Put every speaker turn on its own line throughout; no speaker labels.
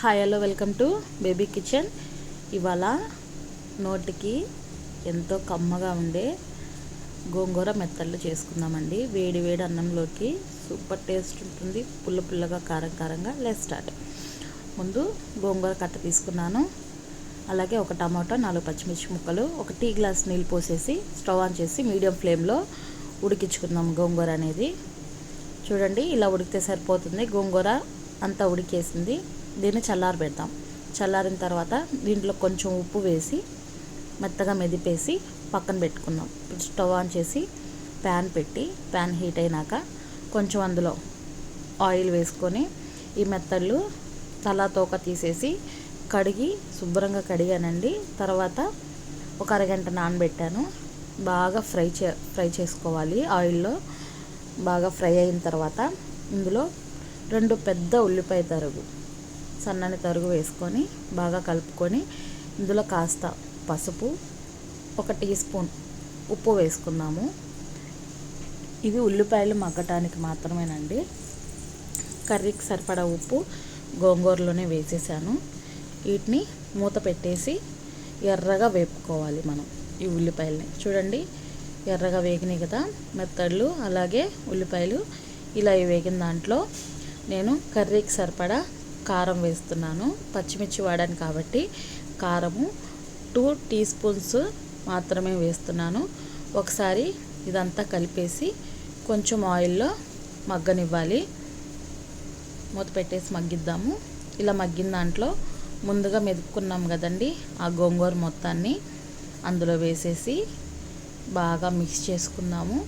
Hi hello welcome to baby kitchen. ఇవాళ నోటికి ఎంతో కమ్మగా ఉండే గోంగూర మెత్తళ్ళు చేసుకుందామండి. వేడి వేడి అన్నంలోకి సూపర్ టేస్ట్ ఉంటుంది. పుల్ల పుల్లగా కారం కారంగా. Let's start. ముందు గోంగూర కట్ట తీసుకున్నాను. అలాగే ఒక టమాటో, 4 పచ్చిమిర్చి ముక్కలు, ఒక టీ గ్లాస్ నీళ్ళు పోసేసి స్టవ్ ఆన్ చేసి మీడియం ఫ్లేమ్లో ఉడికించుకుందాం గోంగూర అనేది. చూడండి, ఇలా ఉడికితే సరిపోతుంది. గోంగూర అంతా ఉడికేసింది. దీన్ని చల్లారబెడతాం. చల్లారిన తర్వాత దీంట్లో కొంచెం ఉప్పు వేసి మెత్తగా మెదిపేసి పక్కన పెట్టుకుందాం. స్టవ్ ఆన్ చేసి ప్యాన్ పెట్టి ప్యాన్ హీట్ అయినాక కొంచెం అందులో ఆయిల్ వేసుకొని ఈ మెత్తళ్ళు తలా తోక తీసేసి కడిగి శుభ్రంగా కడిగానండి. తర్వాత ఒక అరగంట నానబెట్టాను. బాగా ఫ్రై చేసుకోవాలి ఆయిల్లో. బాగా ఫ్రై అయిన తర్వాత ఇందులో 2 పెద్ద ఉల్లిపాయ తరుగు, సన్నని తరుగు వేసుకొని బాగా కలుపుకొని ఇందులో కాస్త పసుపు, 1 టీ స్పూన్ ఉప్పు వేసుకుందాము. ఇవి ఉల్లిపాయలు మగ్గటానికి మాత్రమేనండి. కర్రీకి సరిపడా ఉప్పు గోంగూరలోనే వేసేసాను. వీటిని మూత పెట్టేసి ఎర్రగా వేపుకోవాలి మనం ఈ ఉల్లిపాయలని. చూడండి, ఎర్రగా వేగినాయి కదా మెత్తళ్ళు, అలాగే ఉల్లిపాయలు. ఇలా వేగిన దాంట్లో నేను కర్రీకి సరిపడా కారం వేస్తున్నాను. పచ్చిమిర్చి వాడాను కాబట్టి కారము 2 టీ స్పూన్స్ మాత్రమే వేస్తున్నాను. ఒకసారి ఇదంతా కలిపేసి కొంచెం ఆయిల్లో మగ్గనివ్వాలి. మూత పెట్టేసి మగ్గిద్దాము. ఇలా మగ్గిన దాంట్లో ముందుగా మెదుపుకున్నాం కదండి ఆ గోంగూర మొత్తాన్ని అందులో వేసేసి బాగా మిక్స్ చేసుకుందాము.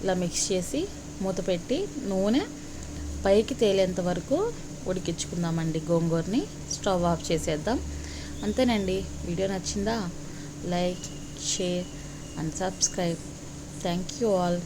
ఇలా మిక్స్ చేసి మూత పెట్టి నూనె పైకి తేలేంత వరకు ఉడికించుకుందామండి గోంగూరని. స్టవ్ ఆఫ్ చేసేద్దాం. అంతేనండి. వీడియో నచ్చిందా? Like, share and subscribe. Thank you all.